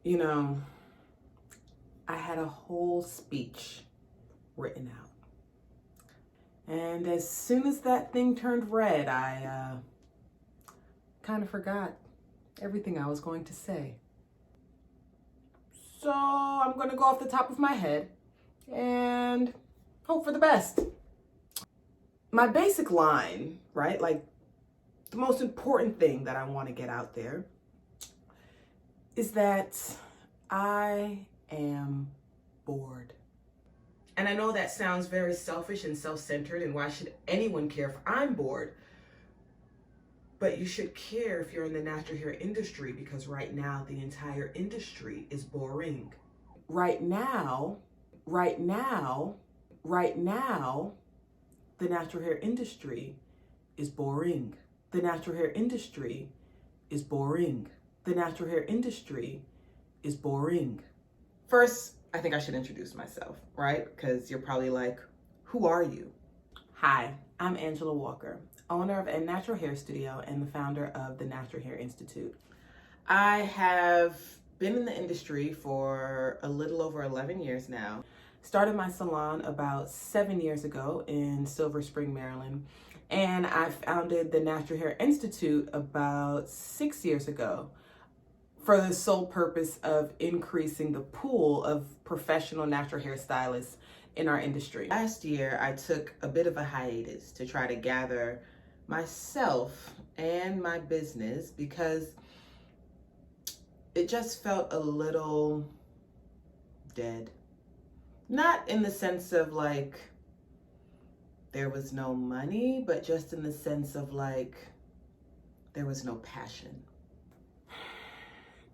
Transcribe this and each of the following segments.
You know, I had a whole speech written out. And as soon as that thing turned red, I kind of forgot everything I was going to say. So I'm going to go off the top of my head and hope for the best. My basic line, right? Like the most important thing that I want to get out there is that I am bored. And I know that sounds very selfish and self-centered, and why should anyone care if I'm bored? But you should care if you're in the natural hair industry, because right now the entire industry is boring. Right now, the natural hair industry is boring. The natural hair industry is boring. The natural hair industry is boring. First, I think I should introduce myself, right? Because you're probably like, who are you? Hi, I'm Angela Walker, owner of a natural hair studio and the founder of the Natural Hair Institute. I have been in the industry for a little over 11 years now. Started my salon about 7 years ago in Silver Spring, Maryland. And I founded the Natural Hair Institute about 6 years ago for the sole purpose of increasing the pool of professional natural hair stylists in our industry. Last year, I took a bit of a hiatus to try to gather myself and my business because it just felt a little dead. Not in the sense of like there was no money, but just in the sense of like there was no passion.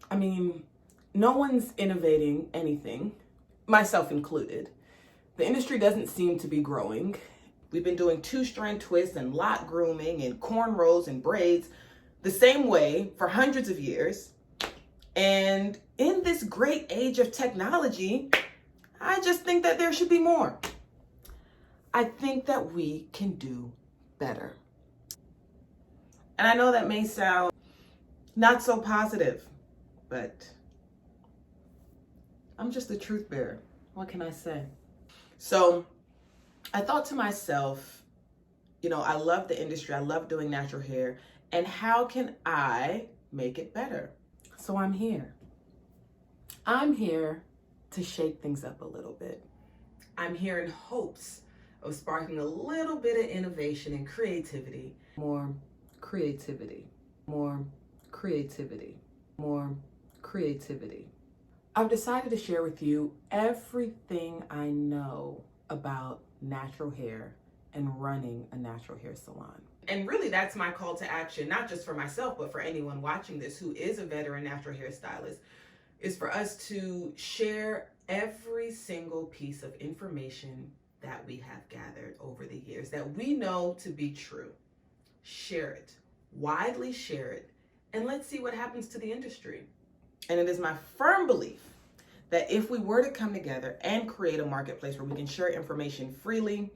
I mean, no one's innovating anything, myself included. The industry doesn't seem to be growing. We've been doing 2-strand twists and lock grooming and cornrows and braids the same way for hundreds of years. And in this great age of technology, I just think that there should be more. I think that we can do better. And I know that may sound not so positive, but I'm just the truth bearer. What can I say? So I thought to myself, you know, I love the industry. I love doing natural hair. And how can I make it better? So I'm here. I'm here to shake things up a little bit. I'm here in hopes of sparking a little bit of innovation and creativity. More creativity. More creativity. More creativity. I've decided to share with you everything I know about natural hair and running a natural hair salon. And really that's my call to action, not just for myself, but for anyone watching this who is a veteran natural hair stylist, is for us to share every single piece of information that we have gathered over the years that we know to be true. Share it, widely share it, and let's see what happens to the industry. And it is my firm belief that if we were to come together and create a marketplace where we can share information freely,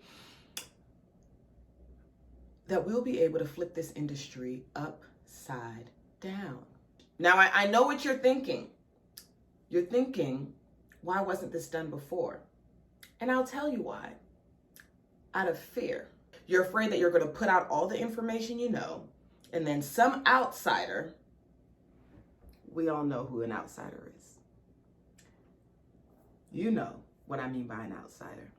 that we'll be able to flip this industry upside down. Now, I know what you're thinking. You're thinking, why wasn't this done before? And I'll tell you why. Out of fear. You're afraid that you're going to put out all the information you know, and then some outsider, we all know who an outsider is. You know what I mean by an outsider.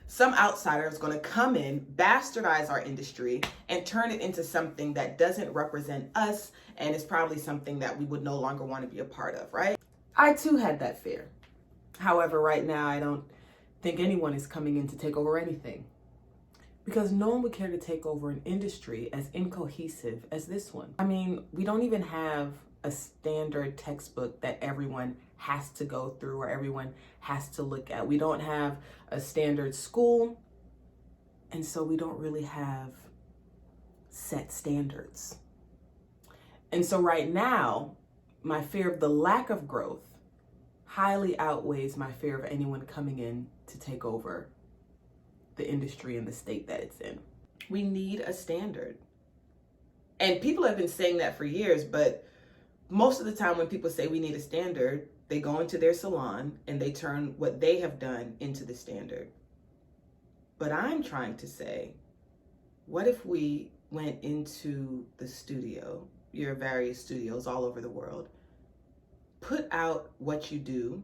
Some outsider is going to come in, bastardize our industry, and turn it into something that doesn't represent us, and is probably something that we would no longer want to be a part of, right? I too had that fear. However, right now, I don't think anyone is coming in to take over anything, because no one would care to take over an industry as incohesive as this one. I mean, we don't even have a standard textbook that everyone has to go through or everyone has to look at. We don't have a standard school, and so we don't really have set standards. And so right now, my fear of the lack of growth highly outweighs my fear of anyone coming in to take over the industry and the state that it's in. We need a standard. And people have been saying that for years, but Most of the time when people say we need a standard, they go into their salon and they turn what they have done into the standard. But I'm trying to say, what if we went into the studio, your various studios all over the world, put out what you do,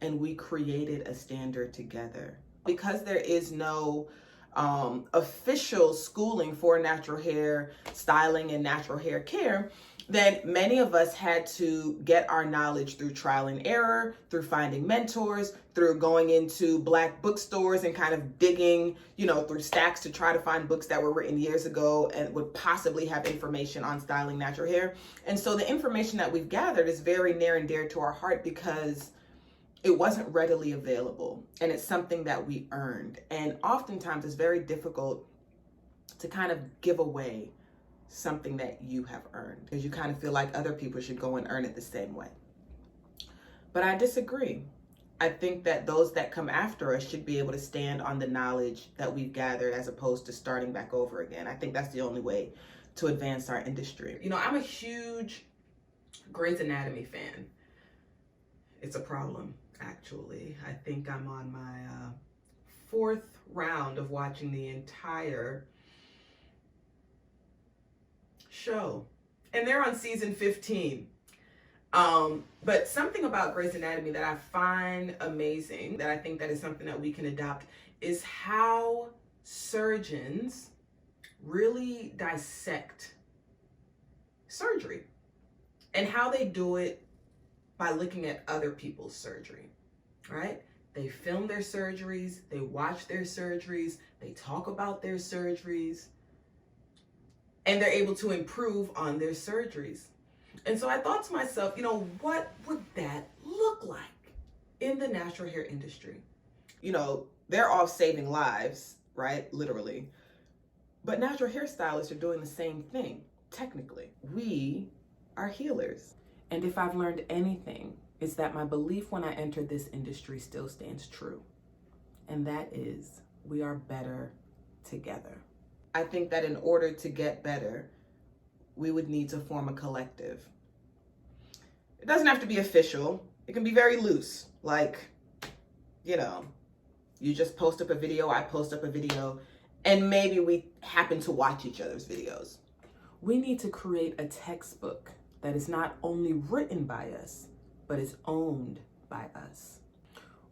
and we created a standard together? Because there is no official schooling for natural hair styling and natural hair care, then many of us had to get our knowledge through trial and error, through finding mentors, through going into Black bookstores and kind of digging, through stacks to try to find books that were written years ago and would possibly have information on styling natural hair. And so the information that we've gathered is very near and dear to our heart because it wasn't readily available, and it's something that we earned. And oftentimes it's very difficult to kind of give away something that you have earned because you kind of feel like other people should go and earn it the same way. But I disagree. I think that those that come after us should be able to stand on the knowledge that we've gathered as opposed to starting back over again. I think that's the only way to advance our industry. I'm a huge Grey's Anatomy fan. It's a problem, actually. I think I'm on my fourth round of watching the entire show, and they're on season 15. But something about Grey's Anatomy that I find amazing, that I think that is something that we can adopt, is how surgeons really dissect surgery and how they do it by looking at other people's surgery, right? They film their surgeries, they watch their surgeries, they talk about their surgeries, and they're able to improve on their surgeries. And so I thought to myself, what would that look like in the natural hair industry? They're off saving lives, right? Literally. But natural hair stylists are doing the same thing, technically. We are healers. And if I've learned anything, it's that my belief when I entered this industry still stands true. And that is, we are better together. I think that in order to get better, we would need to form a collective. It doesn't have to be official. It can be very loose. Like, you just post up a video, I post up a video, and maybe we happen to watch each other's videos. We need to create a textbook that is not only written by us, but is owned by us.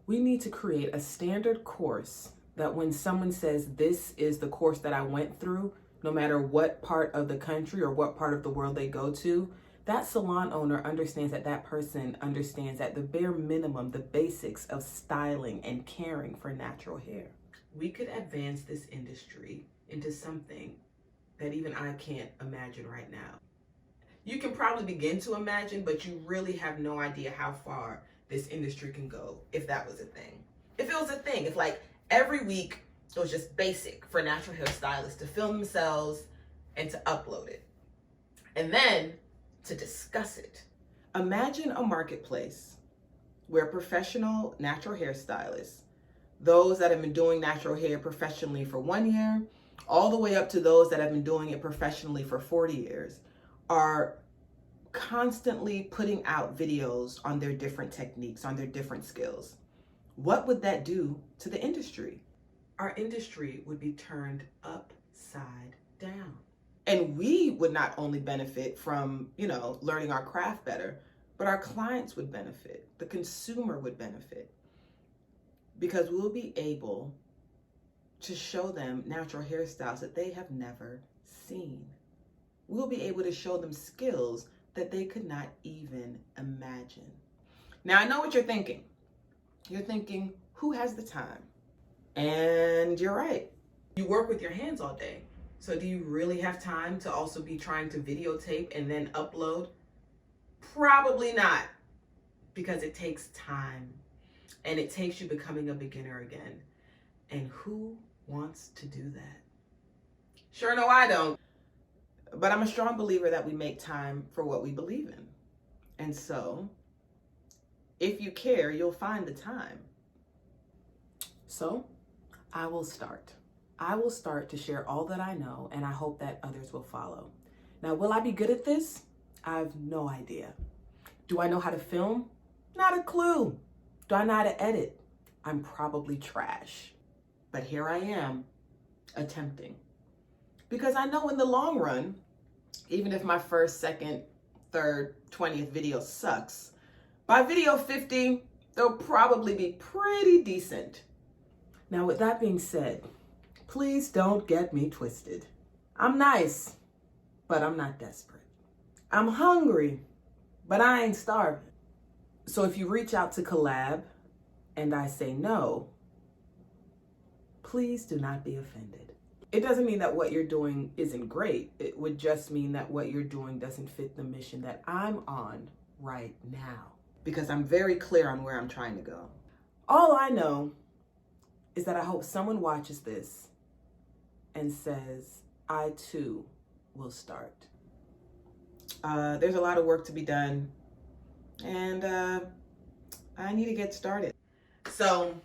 We need to create a standard course that when someone says, this is the course that I went through, no matter what part of the country or what part of the world they go to, that salon owner understands that that person understands at the bare minimum, the basics of styling and caring for natural hair. We could advance this industry into something that even I can't imagine right now. You can probably begin to imagine, but you really have no idea how far this industry can go if that was a thing. If it was a thing, if like every week it was just basic for natural hair stylists to film themselves and to upload it, and then to discuss it. Imagine a marketplace where professional natural hair stylists, those that have been doing natural hair professionally for 1 year, all the way up to those that have been doing it professionally for 40 years, are constantly putting out videos on their different techniques, on their different skills. What would that do to the industry? Our industry would be turned upside down. And we would not only benefit from, learning our craft better, but our clients would benefit. The consumer would benefit. Because we'll be able to show them natural hairstyles that they have never seen. We'll be able to show them skills that they could not even imagine. Now, I know what you're thinking. You're thinking, who has the time? And you're right. You work with your hands all day. So do you really have time to also be trying to videotape and then upload? Probably not, because it takes time and it takes you becoming a beginner again. And who wants to do that? Sure, no, I don't. But I'm a strong believer that we make time for what we believe in. And so, if you care, you'll find the time. So, I will start. I will start to share all that I know, and I hope that others will follow. Now, will I be good at this? I have no idea. Do I know how to film? Not a clue. Do I know how to edit? I'm probably trash. But here I am, attempting. Because I know in the long run, even if my first, second, third, 20th video sucks, by video 50, they'll probably be pretty decent. Now, with that being said, please don't get me twisted. I'm nice, but I'm not desperate. I'm hungry, but I ain't starving. So if you reach out to collab and I say no, please do not be offended. It doesn't mean that what you're doing isn't great. It would just mean that what you're doing doesn't fit the mission that I'm on right now, because I'm very clear on where I'm trying to go. All I know is that I hope someone watches this and says, I too will start. There's a lot of work to be done, and I need to get started. So,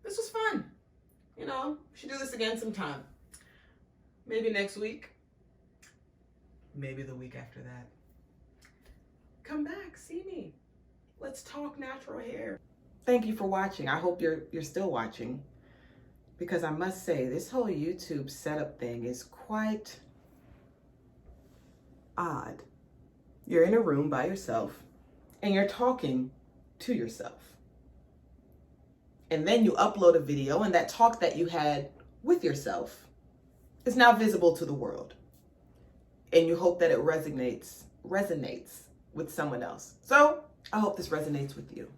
this was fun. You know, we should do this again sometime. Maybe next week. Maybe the week after that. Come back, see me. Let's talk natural hair. Thank you for watching. I hope you're still watching, because I must say this whole YouTube setup thing is quite odd. You're in a room by yourself and you're talking to yourself. And then you upload a video, and that talk that you had with yourself is now visible to the world. And you hope that it resonates with someone else. So I hope this resonates with you.